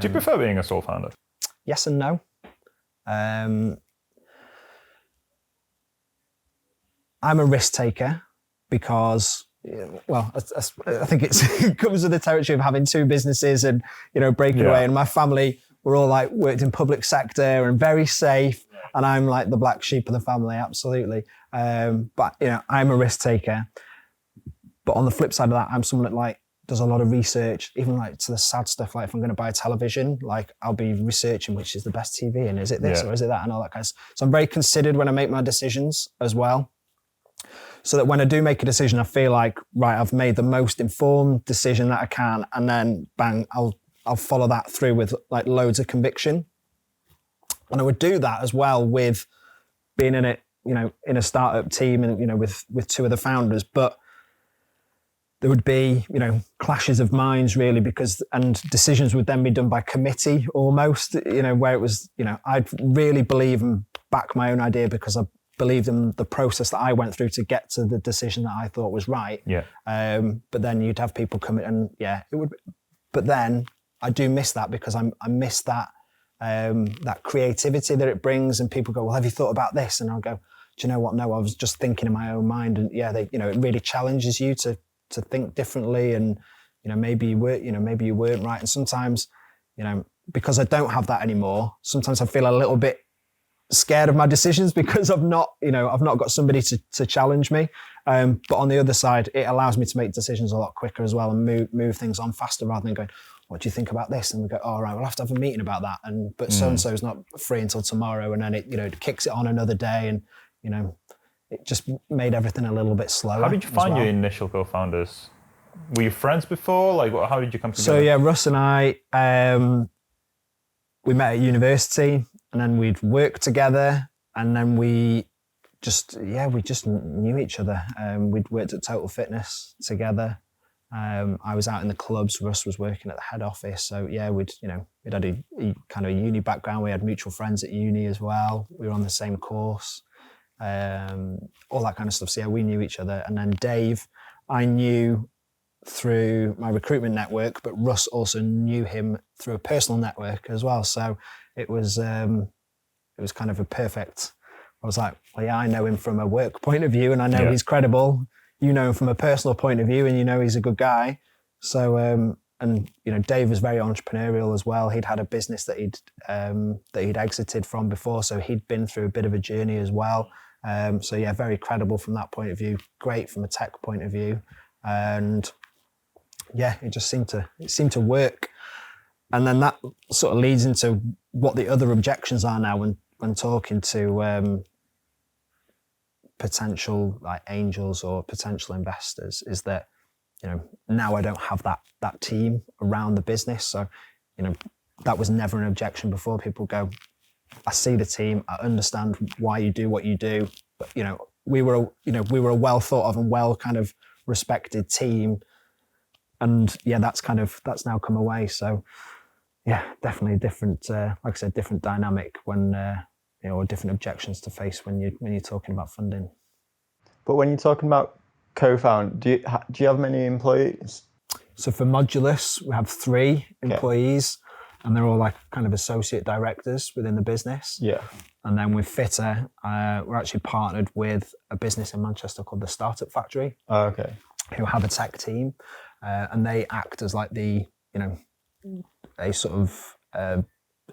Do you prefer being a sole founder? Yes and no. I'm a risk taker because, well, I think it comes with the territory of having two businesses and, breaking away. And my family were all like worked in public sector and very safe. And I'm like the black sheep of the family, absolutely. But, I'm a risk taker. But on the flip side of that, I'm someone that like does a lot of research, even like to the sad stuff. Like if I'm going to buy a television, like I'll be researching which is the best TV and is it this or is it that and all that kind of stuff. So I'm very considered when I make my decisions as well. So that when I do make a decision, I feel like, right, I've made the most informed decision that I can, and then bang, I'll follow that through with like loads of conviction. And I would do that as well with being in it, in a startup team and, with two of the founders, but there would be, clashes of minds really and decisions would then be done by committee almost, where it was, I'd really believe and back my own idea because I believed in the process that I went through to get to the decision that I thought was right. Yeah. But then you'd have people come in and it would, but then I do miss that because I miss that, that creativity that it brings and people go, well, have you thought about this? And I'll go, do you know what? No, I was just thinking in my own mind. And it really challenges you to think differently and, maybe you weren't right. And sometimes, because I don't have that anymore, sometimes I feel a little bit scared of my decisions because I've not got somebody to challenge me. But on the other side, it allows me to make decisions a lot quicker as well and move things on faster rather than going, what do you think about this? And we go, all right, we'll have to have a meeting about that. But so-and-so's not free until tomorrow. And then it kicks it on another day. And, it just made everything a little bit slower. How did you find your initial co-founders? Were you friends before? Like, how did you come together? So yeah, Russ and I, we met at university and then we'd worked together and then we just knew each other. We'd worked at Total Fitness together. I was out in the clubs, Russ was working at the head office. So yeah, we'd had a kind of a uni background. We had mutual friends at uni as well. We were on the same course. All that kind of stuff. So yeah, we knew each other. And then Dave, I knew through my recruitment network, but Russ also knew him through a personal network as well. So it was kind of a perfect, I was like, well, yeah, I know him from a work point of view and I know he's credible. You know him from a personal point of view and you know he's a good guy. So, and Dave was very entrepreneurial as well. He'd had a business that he'd exited from before. So he'd been through a bit of a journey as well. So yeah, very credible from that point of view, great from a tech point of view. And yeah, it just seemed to work. And then that sort of leads into what the other objections are now when talking to potential like angels or potential investors is that, now I don't have that team around the business. So, that was never an objection before. People go, I see the team, I understand why you do what you do. But, we were a well thought of and well kind of respected team. And yeah, that's now come away. So yeah, definitely a different, like I said, different dynamic when, or different objections to face when you're talking about funding. But when you're talking about co-found, do you have many employees? So for Modulus, we have 3 employees and they're all like kind of associate directors within the business. Yeah. And then with Fitter, we're actually partnered with a business in Manchester called the Startup Factory. Oh, okay. Who have a tech team and they act as like the, a sort of a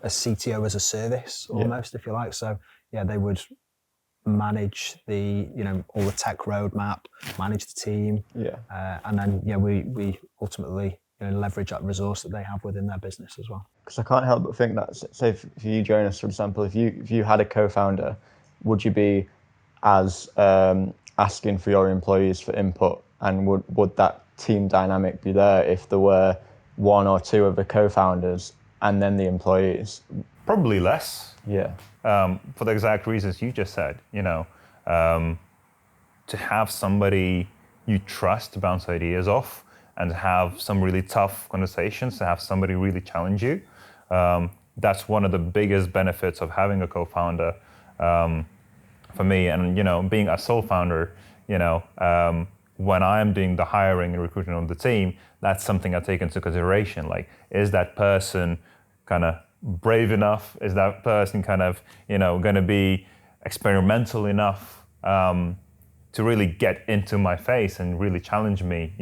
CTO as a service almost, if you like. So yeah, they would manage the, all the tech roadmap, manage the team. Yeah. And then, we ultimately, leverage that resource that they have within their business as well. Because I can't help but think that, say for you, Jonas, for example, if you had a co-founder, would you be as asking for your employees for input, and would that team dynamic be there if there were 1 or 2 of the co-founders and then the employees? Probably less. Yeah. For the exact reasons you just said, to have somebody you trust to bounce ideas off and to have some really tough conversations, to have somebody really challenge you. That's one of the biggest benefits of having a co-founder for me. And, being a sole founder, when I'm doing the hiring and recruiting of the team, that's something I take into consideration. Like, is that person kind of brave enough? Is that person kind of, going to be experimental enough to really get into my face and really challenge me?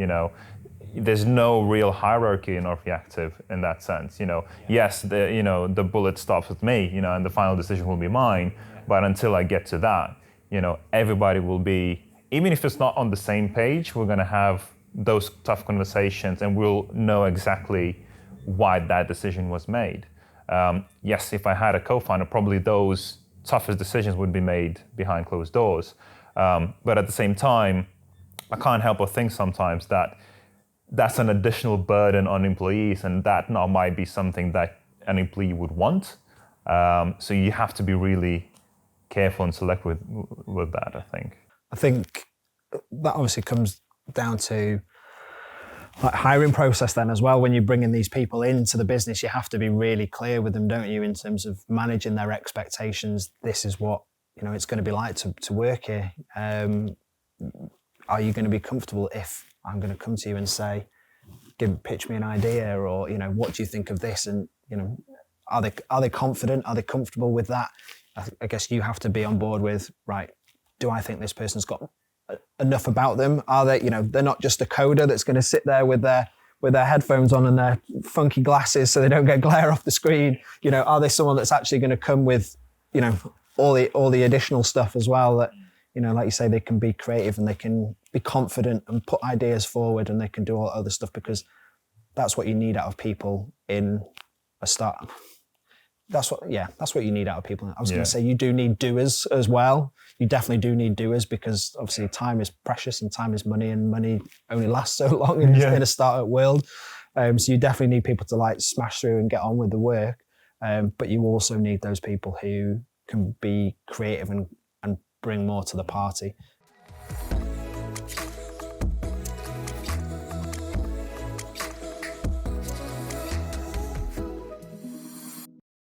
There's no real hierarchy in Orfi Active in that sense. Yes, the bullet stops with me, and the final decision will be mine. But until I get to that, everybody will be, even if it's not on the same page, we're going to have those tough conversations, and we'll know exactly why that decision was made. Yes, if I had a co-founder, probably those toughest decisions would be made behind closed doors. But at the same time, I can't help but think sometimes that that's an additional burden on employees, and that now might be something that an employee would want. So you have to be really careful and select with that, I think. I think that obviously comes down to like hiring process then as well. When you're bringing these people into the business, you have to be really clear with them, don't you, in terms of managing their expectations. This is what it's going to be like to work here. Are you going to be comfortable if I'm going to come to you and say, pitch me an idea, or what do you think of this? And are they confident? Are they comfortable with that? I guess you have to be on board with, right, do I think this person's got enough about them? Are they, they're not just a coder that's going to sit there with their headphones on and their funky glasses so they don't get glare off the screen. Are they someone that's actually going to come with, all the additional stuff as well, that, like you say, they can be creative and they can be confident and put ideas forward, and they can do all that other stuff, because that's what you need out of people in a startup. That's what you need out of people. I was going to say, you do need doers as well. You definitely do need doers, because obviously time is precious and time is money, and money only lasts so long in a startup world. So you definitely need people to like smash through and get on with the work. But you also need those people who can be creative and bring more to the party.